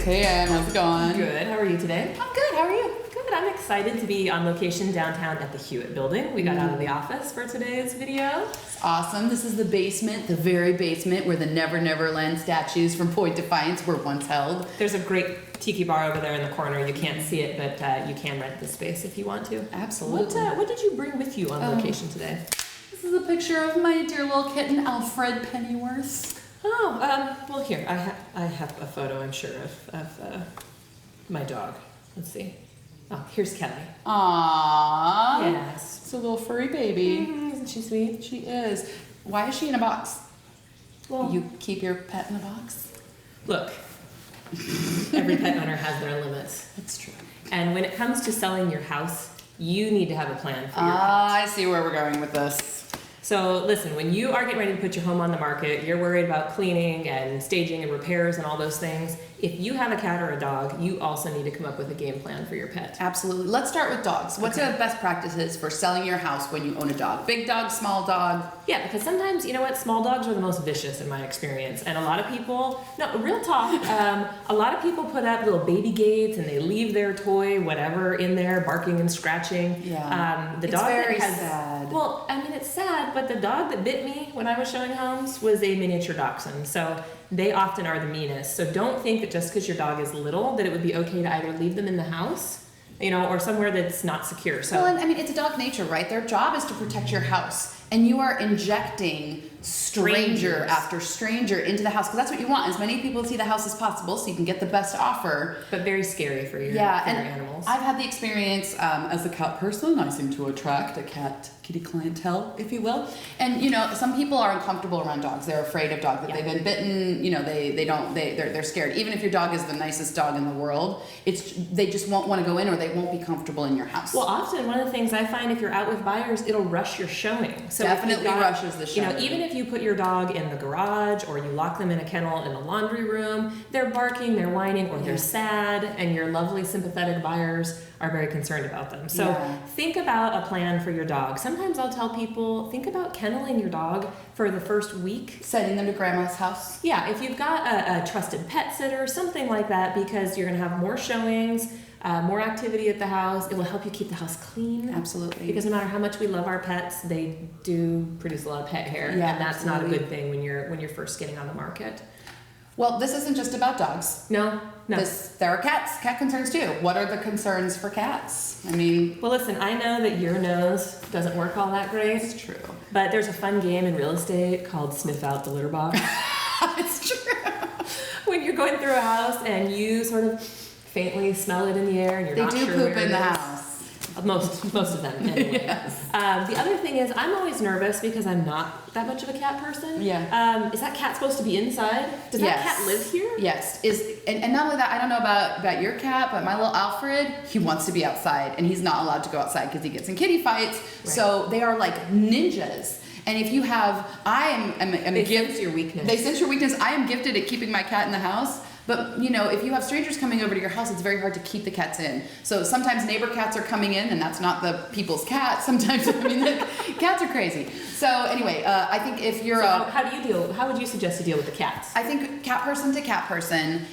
Hey Ann, how's it going? Good. How are you today? I'm good. How are you? Good. I'm excited to be on location downtown at the Hewitt building. We got out of the office for today's video. It's awesome. This is the basement, the very basement where the Never Never Land statues from Point Defiance were once held. There's a great tiki bar over there in the corner. You can't see it, but you can rent the space if you want to. Absolutely. What did you bring with you on location today? This is a picture of my dear little kitten, Alfred Pennyworth. Oh, well here, I have a photo, I'm sure, of my dog. Let's see. Oh, here's Kelly. Aww. Yes. It's a little furry baby. Isn't she sweet? She is. Why is she in a box? Well, You keep your pet in a box? look, every pet owner has their limits. That's true. And when it comes to selling your house, you need to have a plan for your pet. I see where we're going with this. So listen, when you are getting ready to put your home on the market, you're worried about cleaning and staging and repairs and all those things. If you have a cat or a dog, you also need to come up with a game plan for your pet. Absolutely. Let's start with dogs. What's the best practices for selling your house when you own a dog? Big dog, small dog? Yeah, because sometimes, you know what, small dogs are the most vicious in my experience. And a lot of people, no, real talk, a lot of people put up little baby gates and they leave their toy, whatever, in there, barking and scratching. Yeah. The It's dog very that has, sad. Well, I mean, it's sad, but the dog that bit me when I was showing homes was a miniature dachshund. So they often are the meanest. So don't think that just because your dog is little that it would be okay to either leave them in the house, you know, or somewhere that's not secure. So Well, and I mean, it's a dog nature, right? Their job is to protect your house. And you are injecting stranger Strangers. after stranger into the house. Because that's what you want. As many people to see the house as possible so you can get the best offer. but very scary for your, for your animals. I've had the experience as a cat person. I seem to attract a kitty clientele, if you will. And you know, some people are uncomfortable around dogs. They're afraid of dogs. That Yeah. they've been bitten. You know, they're scared. Even if your dog is the nicest dog in the world, they just won't want to go in, or they won't be comfortable in your house. Well, often one of the things I find if you're out with buyers, it'll rush your showing. So if Definitely you've got, rushes the You know, showing. even if you put your dog in the garage or you lock them in a kennel in the laundry room, they're barking, they're whining, or they're sad, and your lovely, sympathetic buyers are very concerned about them. So Yeah. think about a plan for your dog. Sometimes I'll tell people, think about kenneling your dog for the first week. Sending them to grandma's house. Yeah, if you've got a trusted pet sitter, something like that, because you're going to have more showings, more activity at the house. It will help you keep the house clean. Absolutely. Because no matter how much we love our pets, they do produce a lot of pet hair, Yeah, and that's not a absolutely. good thing when you're first getting on the market. Well, this isn't just about dogs. No. There are cat concerns too. What are the concerns for cats? I mean, Well, listen, I know that your nose doesn't work all that great, it's true. but there's a fun game in real estate called Sniff Out the Litter Box. It's true. When you're going through a house and you sort of faintly smell it in the air and you're They not do sure poop where in it the is. house. Most of them, anyway. Yes. The other thing is, I'm always nervous because I'm not that much of a cat person. Yeah. Is that cat supposed to be inside? Does that Yes. cat live here? Yes. And not only that, I don't know about your cat, but my little Alfred, he wants to be outside, and he's not allowed to go outside because he gets in kitty fights. Right. So they are like ninjas. And if you have, They sense your weakness. They sense your weakness. I am gifted at keeping my cat in the house. But, you know, if you have strangers coming over to your house, it's very hard to keep the cats in. So sometimes neighbor cats are coming in, and that's not the people's cat. Sometimes, I mean, the cats are crazy. So anyway, I think if you're how would you suggest to deal with the cats? I think cat person to cat person,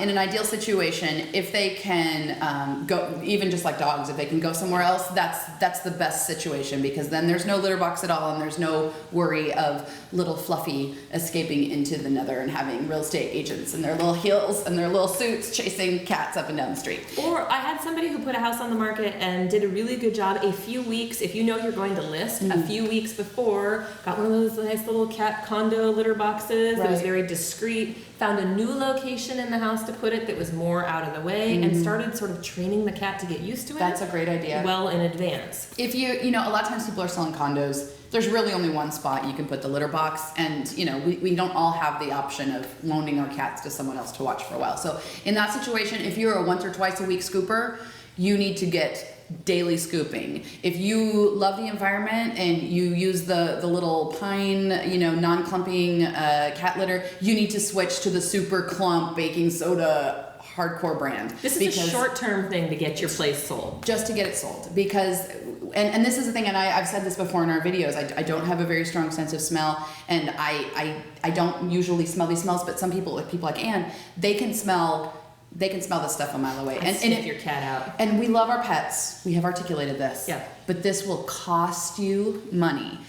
in an ideal situation, if they can go, even just like dogs, if they can go somewhere else, that's the best situation, because then there's no litter box at all, and there's no worry of little Fluffy escaping into the nether and having real estate agents in their little heels and their little suits chasing cats up and down the street. Or I had somebody who put a house on the market and did a really good job a few weeks, if you know you're going to list, a few weeks before, got one of those nice little cat condo litter boxes that was Right. very discreet, found a new location in the house to put it that was more out of the way, and started sort of training the cat to get used to it. That's a great idea. Well in advance. If you know, a lot of times people are selling condos. There's really only one spot you can put the litter box, and you know, we don't all have the option of loaning our cats to someone else to watch for a while. So in that situation, if you're a once or twice a week scooper, you need to get daily scooping. If you love the environment and you use the little pine, you know, non-clumping cat litter, you need to switch to the super clump baking soda hardcore brand. This is a short-term thing to get your place sold. Just to get it sold, because and this is the thing, and I've said this before in our videos, I don't have a very strong sense of smell, and I don't usually smell these smells, but some people, like Anne, they can smell they can smell this stuff a mile away. And sniff if your cat out. And we love our pets. We have articulated this. Yeah. But this will cost you money.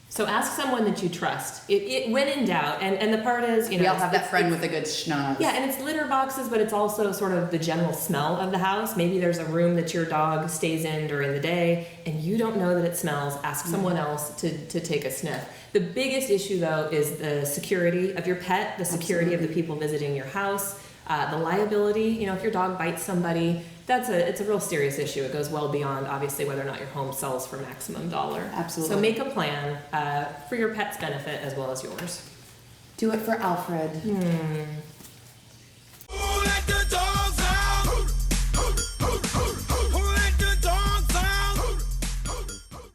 So ask someone that you trust. When in doubt, and the part is, We all have that friend with a good schnoz. Yeah, and it's litter boxes, but it's also sort of the general smell of the house. Maybe there's a room that your dog stays in during the day, and you don't know that it smells. Ask someone else to take a sniff. The biggest issue, though, is the security of your pet, the security of the people visiting your house, the liability. If your dog bites somebody, it's a real serious issue. It goes well beyond, obviously, whether or not your home sells for maximum dollar. Absolutely. So make a plan for your pet's benefit as well as yours. Do it for Alfred.